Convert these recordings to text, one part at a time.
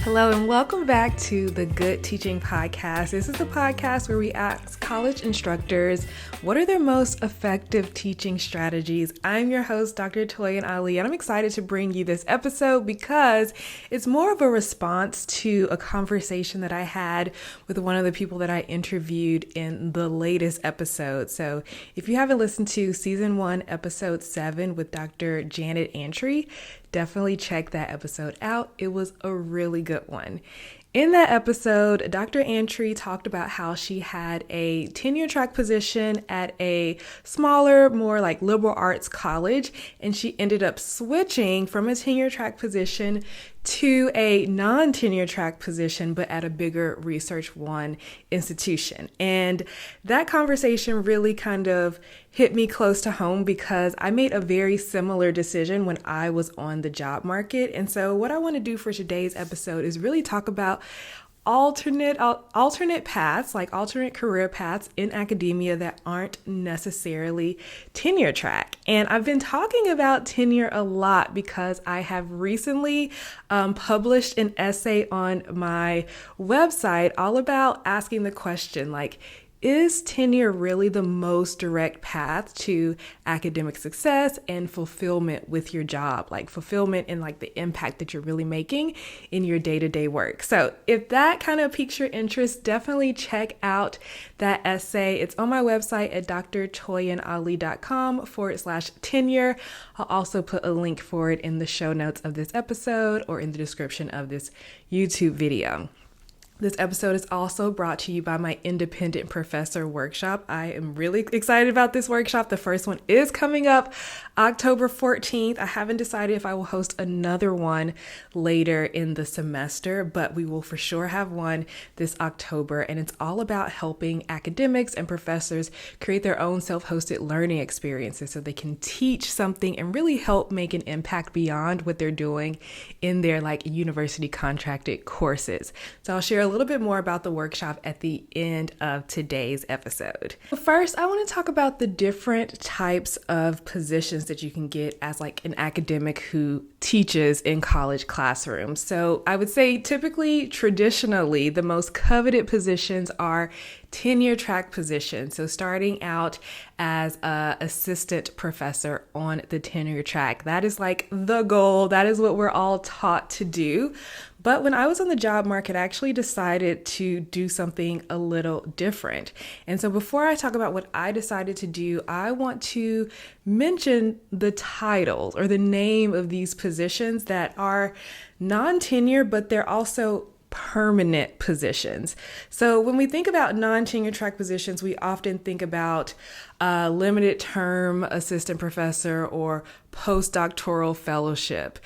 Hello and welcome back to the Good Teaching Podcast. This is a podcast where we ask college instructors what are their most effective teaching strategies. I'm your host, Dr. Toyin Alli, and I'm excited to bring you this episode because it's more of a response to a conversation that I had with one of the people that I interviewed in the latest episode. So if you haven't listened to season 1, episode 7 with Dr. Janet Antry, definitely check that episode out. It was a really good one. In that episode, Dr. Antry talked about how she had a tenure-track position at a smaller, more like liberal arts college, and she ended up switching from a tenure-track position to a non-tenure track position, but at a bigger Research One institution. And that conversation really kind of hit me close to home because I made a very similar decision when I was on the job market. And so what I want to do for today's episode is really talk about alternate paths, like alternate career paths in academia that aren't necessarily tenure track. And I've been talking about tenure a lot because I have recently published an essay on my website all about asking the question, like, is tenure really the most direct path to academic success and fulfillment with your job? Like fulfillment and like the impact that you're really making in your day-to-day work. So if that kind of piques your interest, definitely check out that essay. It's on my website at drtoyinalli.com/tenure. I'll also put a link for it in the show notes of this episode or in the description of this YouTube video. This episode is also brought to you by my Independent Professor Workshop. I am really excited about this workshop. The first one is coming up October 14th. I haven't decided if I will host another one later in the semester, but we will for sure have one this October. And it's all about helping academics and professors create their own self-hosted learning experiences so they can teach something and really help make an impact beyond what they're doing in their like university contracted courses. So I'll share a little bit more about the workshop at the end of today's episode. First, I want to talk about the different types of positions that you can get as like an academic who teaches in college classrooms. So I would say typically, traditionally, the most coveted positions are tenure track positions. So starting out as an assistant professor on the tenure track, that is like the goal. That is what we're all taught to do. But when I was on the job market, I actually decided to do something a little different. And so before I talk about what I decided to do, I want to mention the titles or the name of these positions that are non-tenure, but they're also permanent positions. So when we think about non-tenure track positions, we often think about limited term assistant professor or postdoctoral fellowship.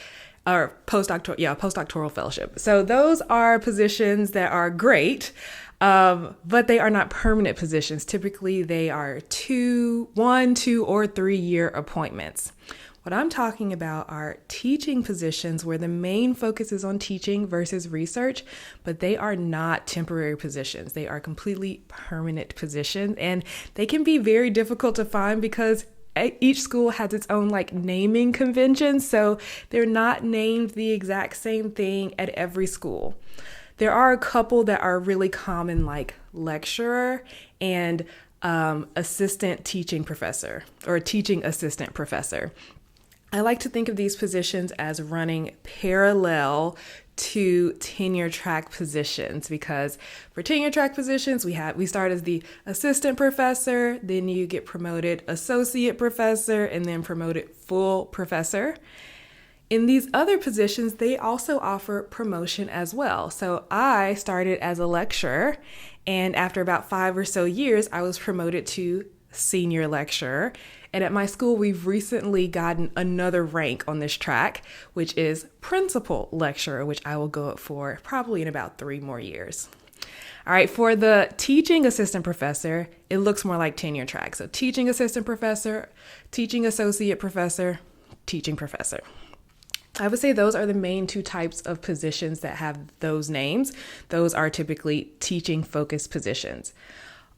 Postdoctoral fellowship. So those are positions that are great, but they are not permanent positions. Typically, they are 1, 2, or 3 year appointments. What I'm talking about are teaching positions where the main focus is on teaching versus research, but they are not temporary positions. They are completely permanent positions, and they can be very difficult to find because each school has its own like naming conventions, so they're not named the exact same thing at every school. There are a couple that are really common, like lecturer and assistant teaching professor or teaching assistant professor. I like to think of these positions as running parallel to tenure track positions because for tenure track positions, we start as the assistant professor, then you get promoted associate professor, and then promoted full professor. In these other positions, they also offer promotion as well. So I started as a lecturer, and after about 5 or so years, I was promoted to senior lecturer. And at my school, we've recently gotten another rank on this track, which is principal lecturer, which I will go up for probably in about 3 more years. All right, for the teaching assistant professor, it looks more like tenure track. So teaching assistant professor, teaching associate professor, teaching professor. I would say those are the main 2 types of positions that have those names. Those are typically teaching focused positions.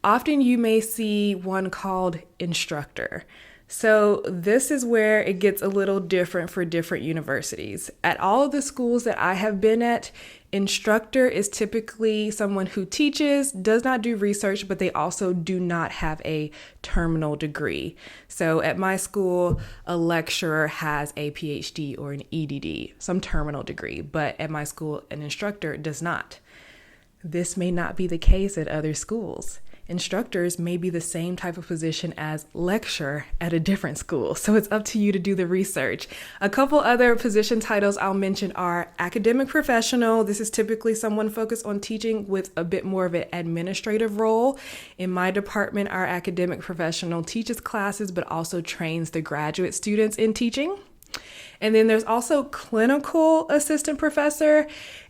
Often you may see one called instructor. So this is where it gets a little different for different universities. At all of the schools that I have been at, instructor is typically someone who teaches, does not do research, but they also do not have a terminal degree. So at my school, a lecturer has a PhD or an EDD, some terminal degree, but at my school, an instructor does not. This may not be the case at other schools. Instructors may be the same type of position as lecturer at a different school, so it's up to you to do the research. A couple other position titles I'll mention are academic professional. This is typically someone focused on teaching with a bit more of an administrative role. In my department, our academic professional teaches classes but also trains the graduate students in teaching. And then there's also clinical assistant professor,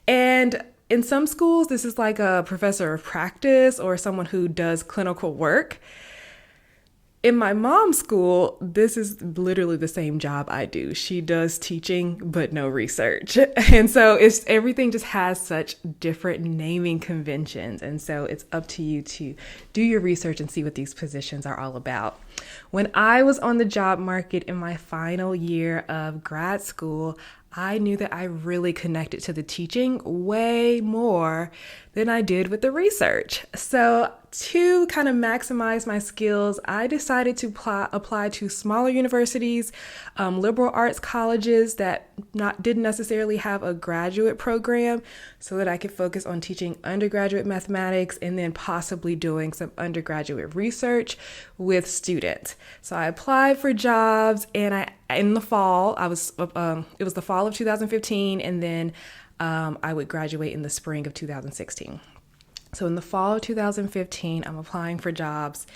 and in some schools, this is like a professor of practice or someone who does clinical work. In my mom's school, this is literally the same job I do. She does teaching, but no research. And so everything just has such different naming conventions. And so it's up to you to do your research and see what these positions are all about. When I was on the job market in my final year of grad school, I knew that I really connected to the teaching way more than I did with the research. So to kind of maximize my skills, I decided to apply to smaller universities, liberal arts colleges that didn't necessarily have a graduate program, so that I could focus on teaching undergraduate mathematics and then possibly doing some undergraduate research with students. So I applied for jobs, and in the fall, it was the fall of 2015, and then I would graduate in the spring of 2016. So in the fall of 2015, I'm applying for jobs,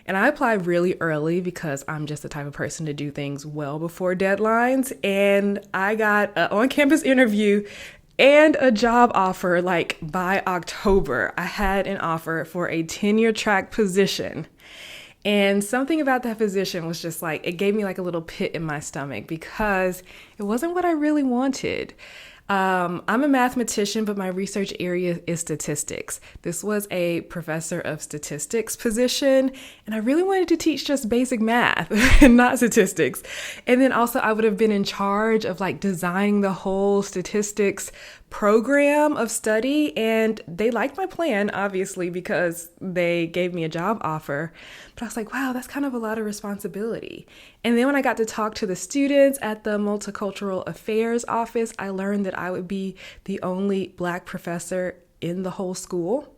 and I applied really early because I'm just the type of person to do things well before deadlines. And I got an on-campus interview and a job offer like by October. I had an offer for a tenure-track position. And something about that position was just like, it gave me like a little pit in my stomach because it wasn't what I really wanted. I'm a mathematician, but my research area is statistics. This was a professor of statistics position, and I really wanted to teach just basic math and not statistics. And then also I would have been in charge of like designing the whole statistics program of study, and they liked my plan, obviously, because they gave me a job offer. But I was like, wow, that's kind of a lot of responsibility. And then when I got to talk to the students at the Multicultural Affairs office, I learned that I would be the only Black professor in the whole school.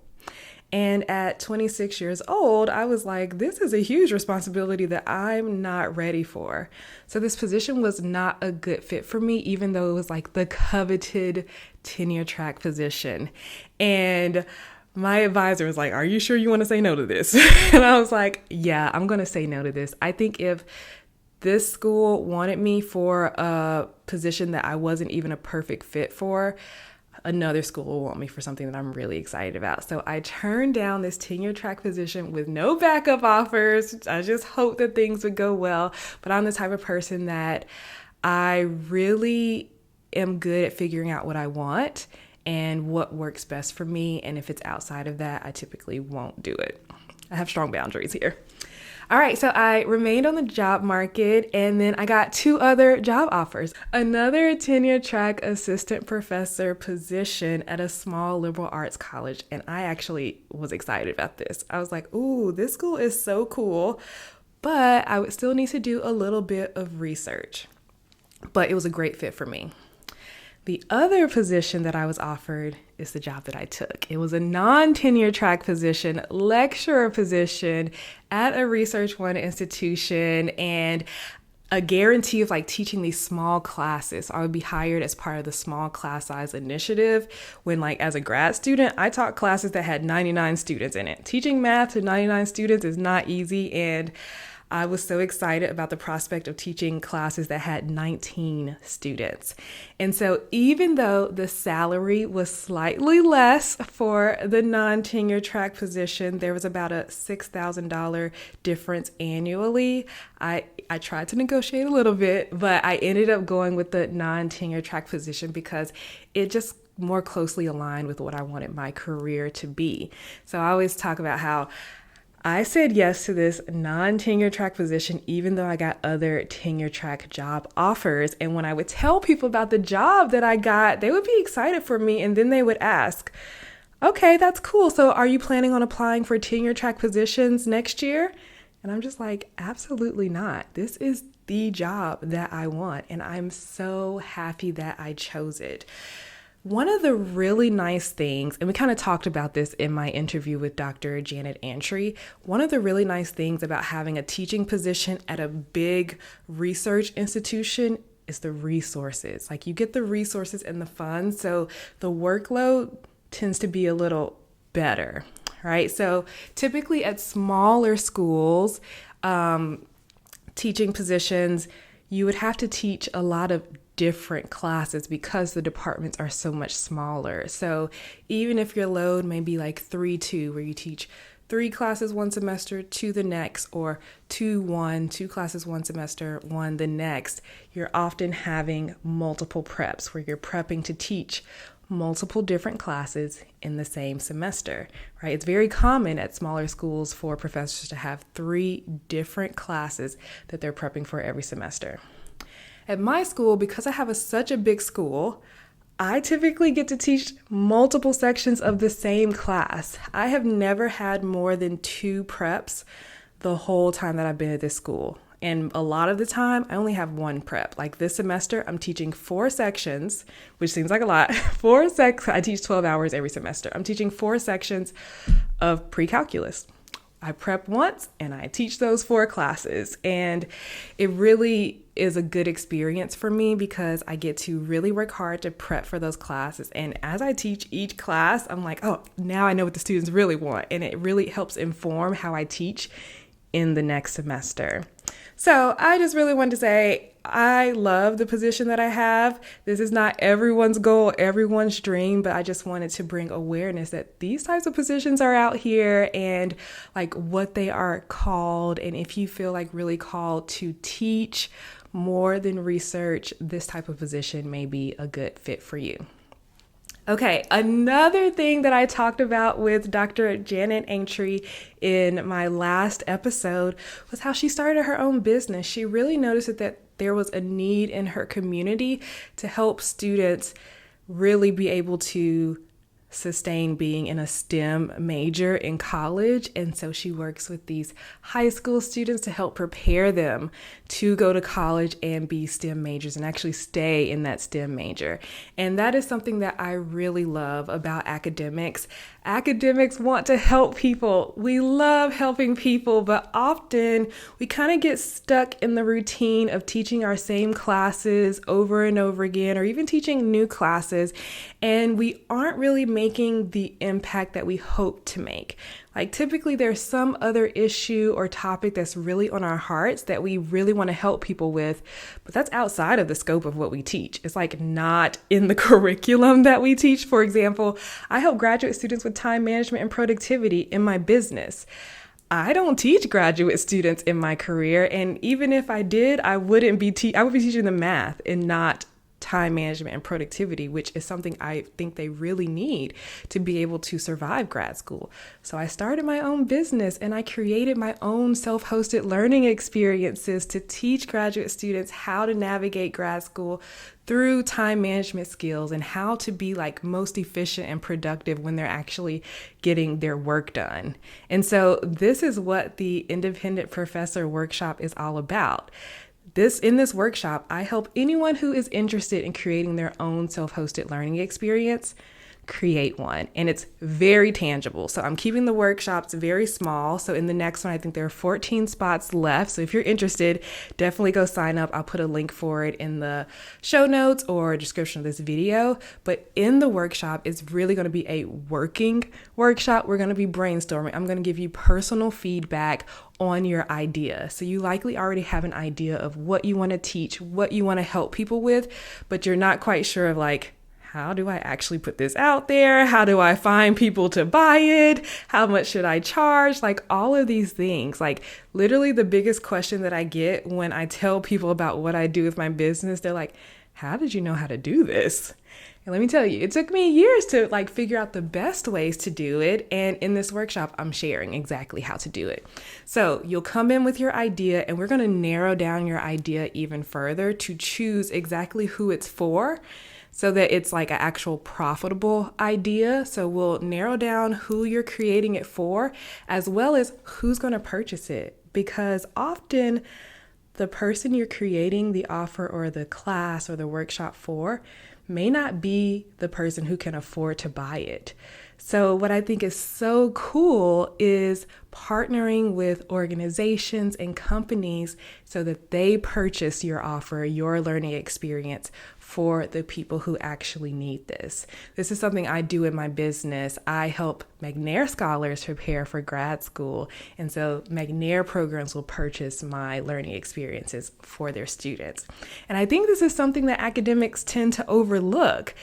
And at 26 years old, I was like, this is a huge responsibility that I'm not ready for. So this position was not a good fit for me, even though it was like the coveted tenure track position. And my advisor was like, are you sure you want to say no to this? And I was like, yeah, I'm going to say no to this. I think if this school wanted me for a position that I wasn't even a perfect fit for, another school will want me for something that I'm really excited about. So I turned down this tenure track position with no backup offers. I just hoped that things would go well. But I'm the type of person that I really am good at figuring out what I want and what works best for me. And if it's outside of that, I typically won't do it. I have strong boundaries here. All right, so I remained on the job market, and then I got 2 other job offers. Another tenure track assistant professor position at a small liberal arts college, and I actually was excited about this. I was like, ooh, this school is so cool, but I would still need to do a little bit of research. But it was a great fit for me. The other position that I was offered is the job that I took. It was a non-tenure track position, lecturer position at a Research One institution, and a guarantee of like teaching these small classes. I would be hired as part of the small class size initiative when, like, as a grad student, I taught classes that had 99 students in it. Teaching math to 99 students is not easy, and I was so excited about the prospect of teaching classes that had 19 students. And so even though the salary was slightly less for the non-tenure track position, there was about a $6,000 difference annually. I tried to negotiate a little bit, but I ended up going with the non-tenure track position because it just more closely aligned with what I wanted my career to be. So I always talk about how I said yes to this non-tenure track position, even though I got other tenure track job offers. And when I would tell people about the job that I got, they would be excited for me. And then they would ask, okay, that's cool. So are you planning on applying for tenure track positions next year? And I'm just like, absolutely not. This is the job that I want. And I'm so happy that I chose it. One of the really nice things, and we kind of talked about this in my interview with Dr. Janet Antry, one of the really nice things about having a teaching position at a big research institution is the resources. Like you get the resources and the funds, so the workload tends to be a little better, right? So typically at smaller schools, teaching positions, you would have to teach a lot of different classes because the departments are so much smaller. So even if your load may be like 3-2, where you teach 3 classes one semester, 2 the next, or 2-1, 2 classes one semester, 1 the next, you're often having multiple preps where you're prepping to teach multiple different classes in the same semester, right? It's very common at smaller schools for professors to have 3 different classes that they're prepping for every semester. At my school, because I have such a big school, I typically get to teach multiple sections of the same class. I have never had more than 2 preps the whole time that I've been at this school. And a lot of the time, I only have 1 prep. Like this semester, I'm teaching 4 sections, which seems like a lot. I teach 12 hours every semester. I'm teaching 4 sections of pre-calculus. I prep once and I teach those 4 classes. And it really is a good experience for me because I get to really work hard to prep for those classes. And as I teach each class, I'm like, oh, now I know what the students really want. And it really helps inform how I teach in the next semester. So I just really wanted to say, I love the position that I have. This is not everyone's goal, everyone's dream, but I just wanted to bring awareness that these types of positions are out here and like what they are called. And if you feel like really called to teach more than research, this type of position may be a good fit for you. Okay, another thing that I talked about with Dr. Janet Antry in my last episode was how she started her own business. She really noticed that there was a need in her community to help students really be able to sustain being in a STEM major in college. And so she works with these high school students to help prepare them to go to college and be STEM majors and actually stay in that STEM major. And that is something that I really love about academics. Academics want to help people. We love helping people, but often we kind of get stuck in the routine of teaching our same classes over and over again, or even teaching new classes, and we aren't really making the impact that we hope to make. Like typically there's some other issue or topic that's really on our hearts that we really want to help people with, but that's outside of the scope of what we teach. It's like not in the curriculum that we teach. For example, I help graduate students with time management and productivity in my business. I don't teach graduate students in my career, and even if I did, I would be teaching them math and not time management and productivity, which is something I think they really need to be able to survive grad school. So I started my own business and I created my own self-hosted learning experiences to teach graduate students how to navigate grad school through time management skills and how to be like most efficient and productive when they're actually getting their work done. And so this is what the Independent Professor Workshop is all about. In this workshop, I help anyone who is interested in creating their own self-hosted learning experience create one. And it's very tangible. So I'm keeping the workshops very small. So in the next one, I think there are 14 spots left. So if you're interested, definitely go sign up. I'll put a link for it in the show notes or description of this video. But in the workshop, it's really going to be a working workshop. We're going to be brainstorming. I'm going to give you personal feedback on your idea. So you likely already have an idea of what you want to teach, what you want to help people with, but you're not quite sure of like, how do I actually put this out there? How do I find people to buy it? How much should I charge? Like all of these things, like literally the biggest question that I get when I tell people about what I do with my business, they're like, how did you know how to do this? And let me tell you, it took me years to figure out the best ways to do it. And in this workshop, I'm sharing exactly how to do it. So you'll come in with your idea, and we're going to narrow down your idea even further to choose exactly who it's for, so that it's an actual profitable idea. So we'll narrow down who you're creating it for, as well as who's going to purchase it. Because often the person you're creating the offer or the class or the workshop for may not be the person who can afford to buy it. So what I think is so cool is partnering with organizations and companies so that they purchase your offer, your learning experience for the people who actually need this. This is something I do in my business. I help McNair scholars prepare for grad school. And so McNair programs will purchase my learning experiences for their students. And I think this is something that academics tend to overlook.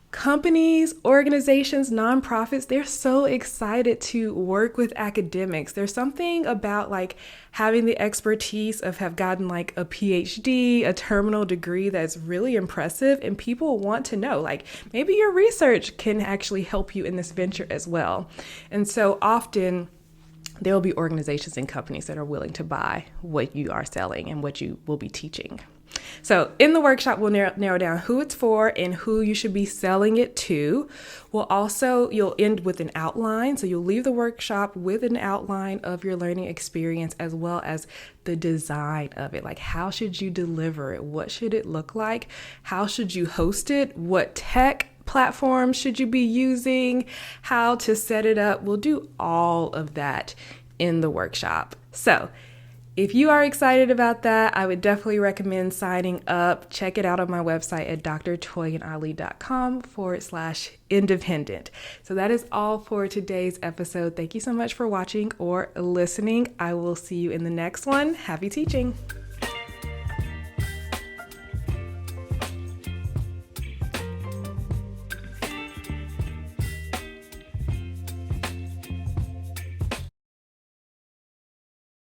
Companies, organizations, nonprofits, they're so excited to work with academics. There's something about having the expertise of have gotten a PhD, a terminal degree that's really impressive, and people want to know maybe your research can actually help you in this venture as well. And so often there will be organizations and companies that are willing to buy what you are selling and what you will be teaching. So in the workshop, we'll narrow down who it's for and who you should be selling it to. You'll end with an outline. So you'll leave the workshop with an outline of your learning experience, as well as the design of it. How should you deliver it? What should it look like? How should you host it? What tech platforms should you be using? How to set it up? We'll do all of that in the workshop. So if you are excited about that, I would definitely recommend signing up. Check it out on my website at drtoyinalli.com/independent. So that is all for today's episode. Thank you so much for watching or listening. I will see you in the next one. Happy teaching.